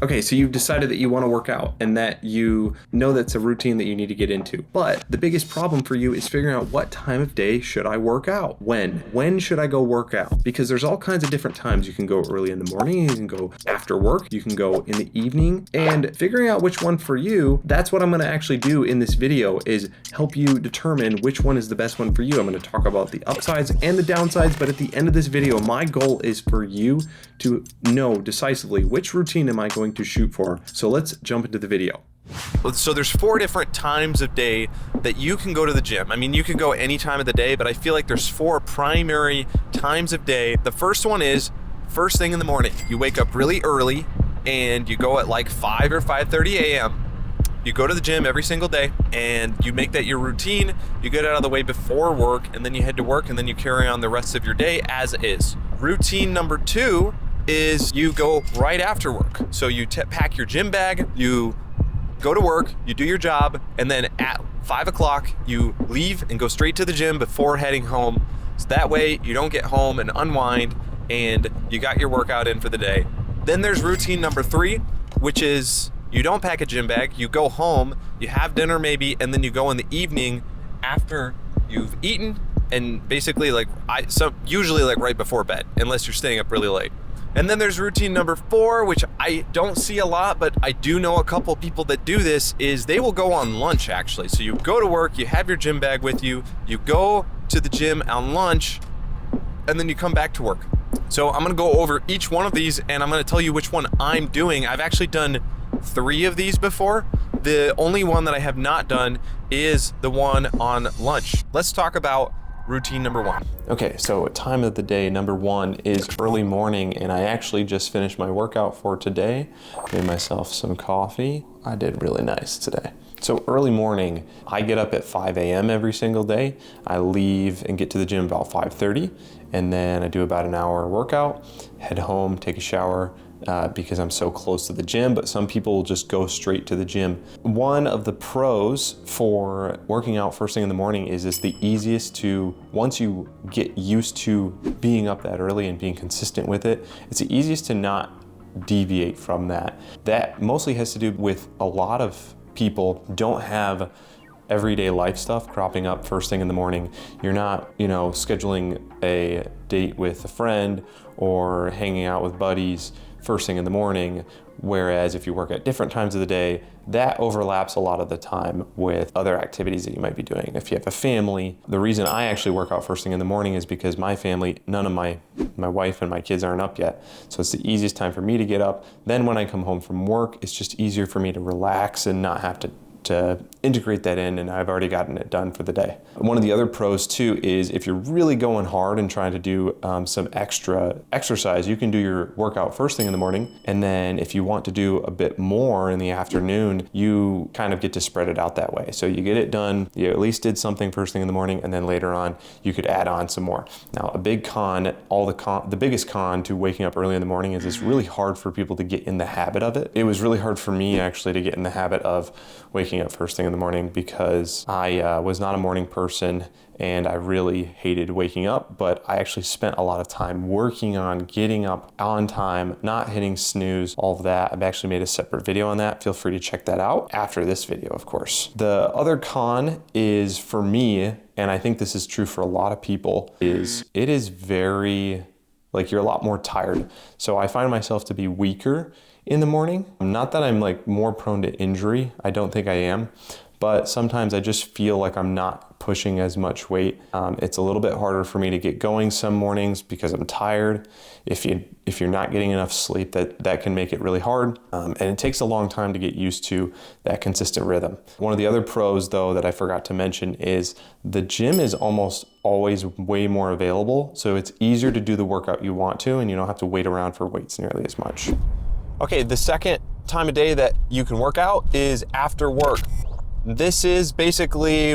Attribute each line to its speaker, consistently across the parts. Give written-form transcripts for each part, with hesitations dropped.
Speaker 1: Okay, so you've decided that you want to work out and that you know that's a routine that you need to get into. But the biggest problem for you is figuring out what time of day should I work out? When should I go work out? Because there's all kinds of different times. You can go early in the morning, you can go after work, you can go in the evening, and figuring out which one for you, that's what I'm going to actually do in this video, is help you determine which one is the best one for you. I'm going to talk about the upsides and the downsides, but at the end of this video, my goal is for you to know decisively which routine am I going to shoot for. So let's jump into the video.
Speaker 2: So there's 4 different times of day that you can go to the gym. I mean, you can go any time of the day, but I feel like there's 4 primary times of day. The first one is first thing in the morning. You wake up really early and you go at like 5 or 5:30 a.m. You go to the gym every single day and you make that your routine. You get out of the way before work and then you head to work and then you carry on the rest of your day as is. Routine number 2 is you go right after work. So you pack your gym bag, you go to work, you do your job, and then at 5 o'clock you leave and go straight to the gym before heading home. So that way you don't get home and unwind and you got your workout in for the day. Then there's routine number 3, which is you don't pack a gym bag, you go home, you have dinner maybe, and then you go in the evening after you've eaten, and basically usually like right before bed, unless you're staying up really late. And then there's routine number 4, which I don't see a lot, but I do know a couple people that do this, is they will go on lunch actually. So you go to work, you have your gym bag with you, you go to the gym on lunch, and then you come back to work. So I'm gonna go over each one of these and I'm gonna tell you which one I'm doing. I've actually done 3 of these before. The only one that I have not done is the one on lunch. Let's talk about routine number 1.
Speaker 1: Okay, so time of the day number 1 is early morning, and I actually just finished my workout for today. Made myself some coffee. I did really nice today. So early morning, I get up at 5 a.m. every single day. I leave and get to the gym about 5:30, and then I do about an hour workout, head home, take a shower, because I'm so close to the gym, but some people will just go straight to the gym. One of the pros for working out first thing in the morning is it's the easiest to, once you get used to being up that early and being consistent with it, it's the easiest to not deviate from that. That mostly has to do with a lot of people don't have everyday life stuff cropping up first thing in the morning. You're not, scheduling a date with a friend or hanging out with buddies first thing in the morning, whereas if you work at different times of the day, that overlaps a lot of the time with other activities that you might be doing. If you have a family, the reason I actually work out first thing in the morning is because my family, none of my wife and my kids aren't up yet. So it's the easiest time for me to get up. Then when I come home from work, it's just easier for me to relax and not have to integrate that in, and I've already gotten it done for the day. One of the other pros too is if you're really going hard and trying to do some extra exercise, you can do your workout first thing in the morning, and then if you want to do a bit more in the afternoon, you kind of get to spread it out that way. So you get it done, you at least did something first thing in the morning, and then later on you could add on some more. Now a big con, the biggest con to waking up early in the morning is it's really hard for people to get in the habit of it. It was really hard for me actually to get in the habit of waking up first thing in the morning because I was not a morning person and I really hated waking up, but I actually spent a lot of time working on getting up on time, not hitting snooze, all of that. I've actually made a separate video on that. Feel free to check that out after this video, of course. The other con is for me, and I think this is true for a lot of people, is it is very, you're a lot more tired. So I find myself to be weaker in the morning. Not that I'm more prone to injury, I don't think I am, but sometimes I just feel like I'm not pushing as much weight. It's a little bit harder for me to get going some mornings because I'm tired. If you're not getting enough sleep, that can make it really hard, and it takes a long time to get used to that consistent rhythm. One of the other pros though that I forgot to mention is the gym is almost always way more available, so it's easier to do the workout you want to, and you don't have to wait around for weights nearly as much.
Speaker 2: Okay, the second time of day that you can work out is after work. This is basically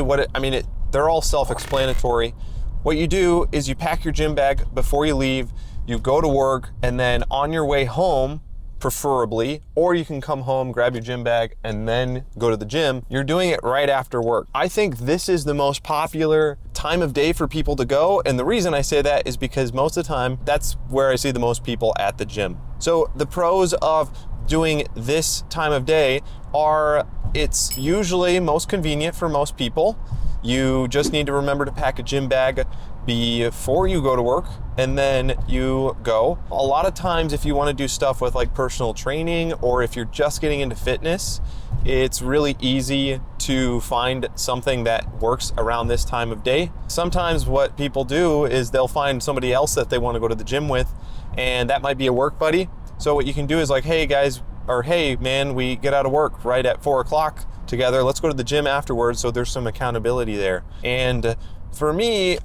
Speaker 2: they're all self-explanatory. What you do is you pack your gym bag before you leave, you go to work, and then on your way home, preferably, or you can come home, grab your gym bag, and then go to the gym. You're doing it right after work. I think this is the most popular time of day for people to go, and the reason I say that is because most of the time, that's where I see the most people at the gym. So the pros of doing this time of day are, it's usually most convenient for most people. You just need to remember to pack a gym bag before you go to work, and then you go. A lot of times if you want to do stuff with like personal training, or if you're just getting into fitness, it's really easy to find something that works around this time of day. Sometimes what people do is they'll find somebody else that they want to go to the gym with, and that might be a work buddy. So what you can do is like, hey guys, or hey man, we get out of work right at 4 o'clock together. Let's go to the gym afterwards. So there's some accountability there. And for me,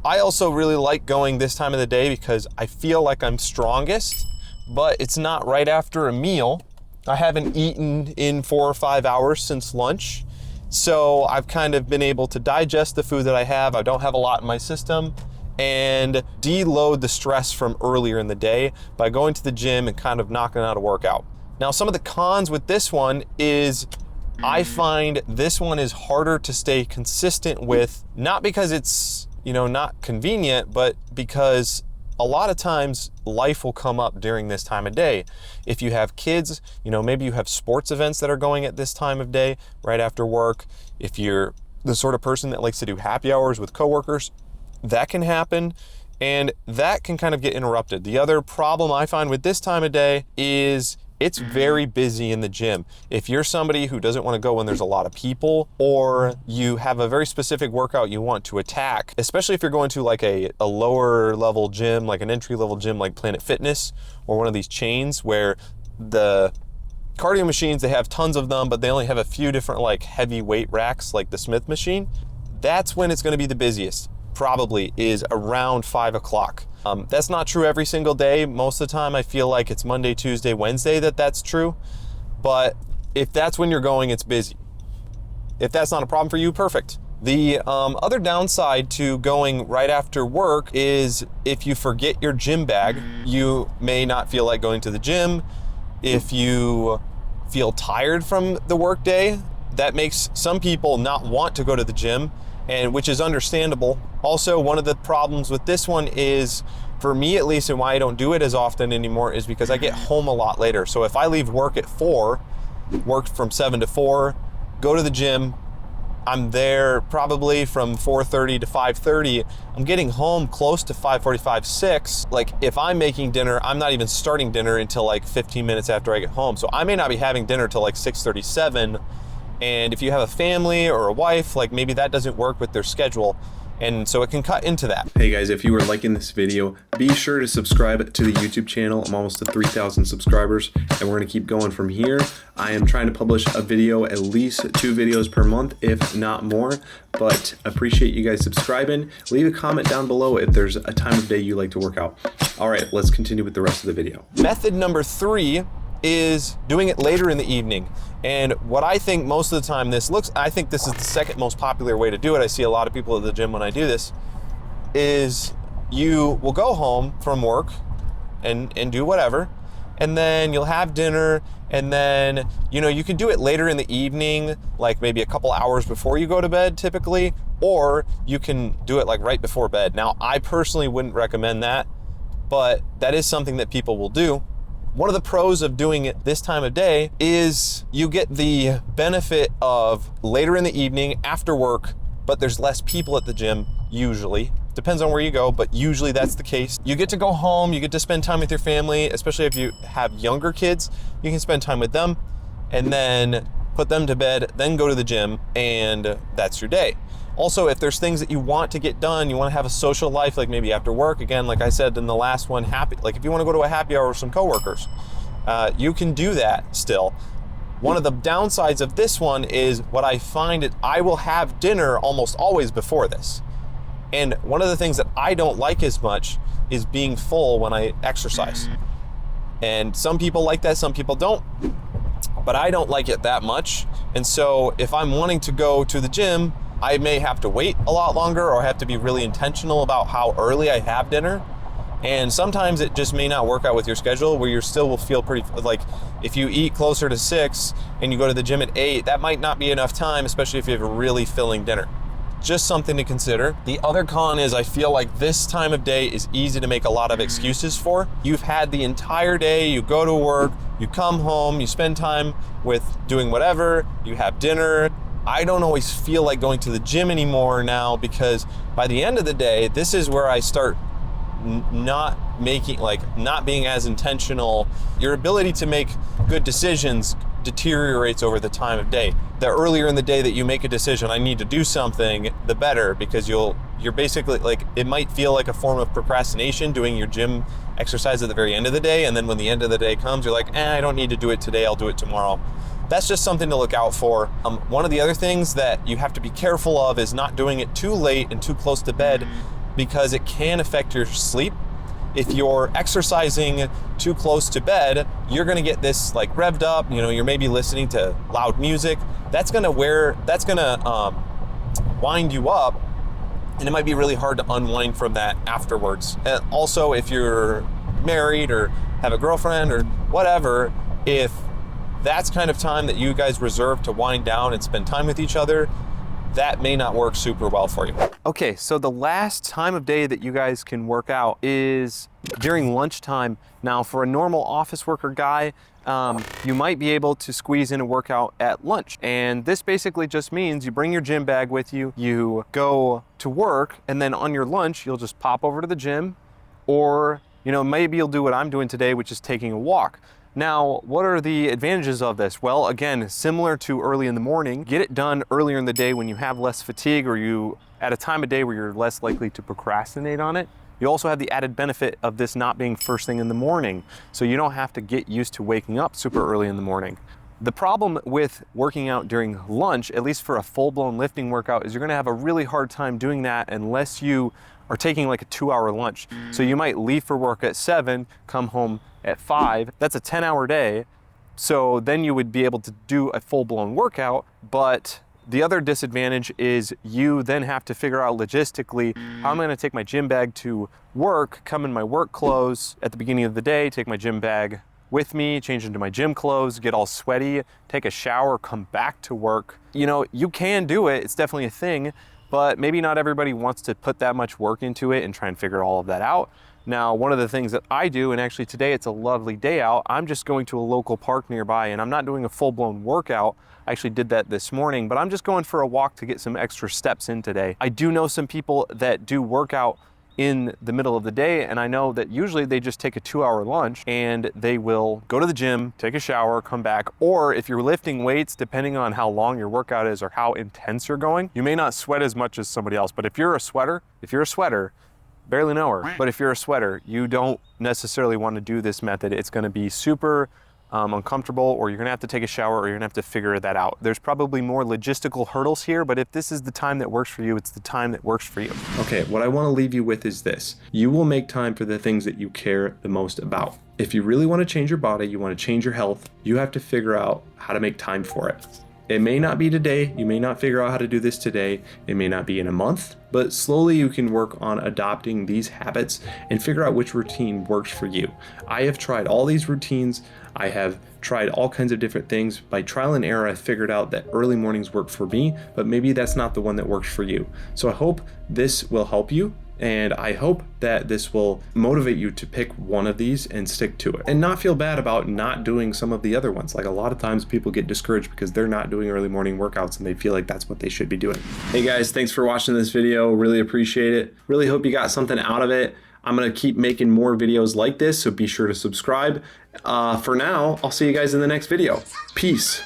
Speaker 2: I also really like going this time of the day because I feel like I'm strongest, but it's not right after a meal. I haven't eaten in 4 or 5 hours since lunch. So I've kind of been able to digest the food that I have. I don't have a lot in my system, and deload the stress from earlier in the day by going to the gym and kind of knocking out a workout. Now, some of the cons with this one is I find this one is harder to stay consistent with, not because it's, you know, not convenient, but because a lot of times life will come up during this time of day. If you have kids, you know, maybe you have sports events that are going at this time of day, right after work. If you're the sort of person that likes to do happy hours with coworkers, that can happen, and that can kind of get interrupted. The other problem I find with this time of day is it's very busy in the gym. If you're somebody who doesn't want to go when there's a lot of people, or you have a very specific workout you want to attack, especially if you're going to like a lower level gym, like an entry level gym like Planet Fitness or one of these chains where the cardio machines, they have tons of them, but they only have a few different like heavy weight racks like the Smith machine, that's when it's going to be the busiest. Probably is around 5 o'clock. That's not true every single day. Most of the time I feel like it's Monday, Tuesday, Wednesday that's true. But if that's when you're going, it's busy. If that's not a problem for you, perfect. The other downside to going right after work is if you forget your gym bag, you may not feel like going to the gym. If you feel tired from the work day, that makes some people not want to go to the gym, and which is understandable. Also, one of the problems with this one is, for me at least, and why I don't do it as often anymore, is because I get home a lot later. So if I leave work at 4, work from 7 to 4, go to the gym, I'm there probably from 4:30 to 5:30. I'm getting home close to 5:45, 6. Like if I'm making dinner, I'm not even starting dinner until like 15 minutes after I get home. So I may not be having dinner till like 6:37. And if you have a family or a wife, like maybe that doesn't work with their schedule. And so it can cut into that.
Speaker 1: Hey guys, if you were liking this video, be sure to subscribe to the YouTube channel. I'm almost at 3,000 subscribers, and we're gonna keep going from here. I am trying to publish a video, at least 2 videos per month, if not more, but appreciate you guys subscribing. Leave a comment down below if there's a time of day you like to work out. All right, let's continue with the rest of the video.
Speaker 2: Method number 3 is doing it later in the evening. And what I think most of the time this looks, I think this is the second most popular way to do it. I see a lot of people at the gym when I do this, is you will go home from work and do whatever, and then you'll have dinner, and then, you know, you can do it later in the evening, like maybe a couple hours before you go to bed typically, or you can do it like right before bed. Now, I personally wouldn't recommend that, but that is something that people will do. One of the pros of doing it this time of day is you get the benefit of later in the evening after work, but there's less people at the gym usually. Depends on where you go, but usually that's the case. You get to go home, you get to spend time with your family, especially if you have younger kids, you can spend time with them and then put them to bed, then go to the gym, and that's your day. Also, if there's things that you want to get done, you want to have a social life, like maybe after work, again, like I said in the last one, like if you want to go to a happy hour with some coworkers, you can do that still. One of the downsides of this one is what I find is I will have dinner almost always before this. And one of the things that I don't like as much is being full when I exercise. And some people like that, some people don't, but I don't like it that much. And so if I'm wanting to go to the gym, I may have to wait a lot longer, or have to be really intentional about how early I have dinner. And sometimes it just may not work out with your schedule, where you still will feel pretty, like if you eat closer to 6 and you go to the gym at 8, that might not be enough time, especially if you have a really filling dinner. Just something to consider. The other con is I feel like this time of day is easy to make a lot of excuses for. You've had the entire day, you go to work, You come home, you spend time with doing whatever, you have dinner. I don't always feel like going to the gym anymore now, because by the end of the day, this is where I start not being as intentional. Your ability to make good decisions deteriorates over the time of day. The earlier in the day that you make a decision, I need to do something, the better, because you're basically like, it might feel like a form of procrastination doing your gym exercise at the very end of the day, and then when the end of the day comes, you're like, I don't need to do it today, I'll do it tomorrow. That's just something to look out for. One of the other things that you have to be careful of is not doing it too late and too close to bed, because it can affect your sleep. If you're exercising too close to bed, you're gonna get this like revved up, you're maybe listening to loud music. That's gonna wind you up, and it might be really hard to unwind from that afterwards. And also, if you're married or have a girlfriend or whatever, if that's kind of time that you guys reserve to wind down and spend time with each other, that may not work super well for you. Okay, so the last time of day that you guys can work out is during lunchtime. Now, for a normal office worker guy, you might be able to squeeze in a workout at lunch. And this basically just means you bring your gym bag with you, you go to work, and then on your lunch, you'll just pop over to the gym, or maybe you'll do what I'm doing today, which is taking a walk. Now, what are the advantages of this? Well, again, similar to early in the morning, get it done earlier in the day when you have less fatigue, or you at a time of day where you're less likely to procrastinate on it. You also have the added benefit of this not being first thing in the morning, so you don't have to get used to waking up super early in the morning. The problem with working out during lunch, at least for a full-blown lifting workout, is you're gonna have a really hard time doing that unless you are taking like a 2-hour lunch. So you might leave for work at 7, come home at 5. That's a 10-hour day. So then you would be able to do a full-blown workout, but the other disadvantage is you then have to figure out logistically how I'm gonna take my gym bag to work, come in my work clothes at the beginning of the day, take my gym bag with me, change into my gym clothes, get all sweaty, take a shower, come back to work. You can do it, it's definitely a thing, but maybe not everybody wants to put that much work into it and try and figure all of that out. Now, one of the things that I do, and actually today it's a lovely day out, I'm just going to a local park nearby, and I'm not doing a full-blown workout. I actually did that this morning, but I'm just going for a walk to get some extra steps in today. I do know some people that do workout in the middle of the day, and I know that usually they just take a 2-hour lunch and they will go to the gym, take a shower, come back, or if you're lifting weights, depending on how long your workout is or how intense you're going, you may not sweat as much as somebody else. But if you're a sweater, barely know her, but if you're a sweater, you don't necessarily want to do this method. It's going to be super uncomfortable, or you're gonna have to take a shower, or you're gonna have to figure that out. There's probably more logistical hurdles here, but if this is the time that works for you, it's the time that works for you. Okay, what I wanna leave you with is this. You will make time for the things that you care the most about. If you really wanna change your body, you wanna change your health, you have to figure out how to make time for it. It may not be today, you may not figure out how to do this today, it may not be in a month, but slowly you can work on adopting these habits and figure out which routine works for you. I have tried all these routines, I have tried all kinds of different things. By trial and error, I figured out that early mornings work for me, but maybe that's not the one that works for you. So I hope this will help you, and I hope that this will motivate you to pick one of these and stick to it, and not feel bad about not doing some of the other ones. Like, a lot of times people get discouraged because they're not doing early morning workouts and they feel like that's what they should be doing. Hey guys, thanks for watching this video. Really appreciate it. Really hope you got something out of it. I'm gonna keep making more videos like this, so be sure to subscribe. For now, I'll see you guys in the next video. Peace.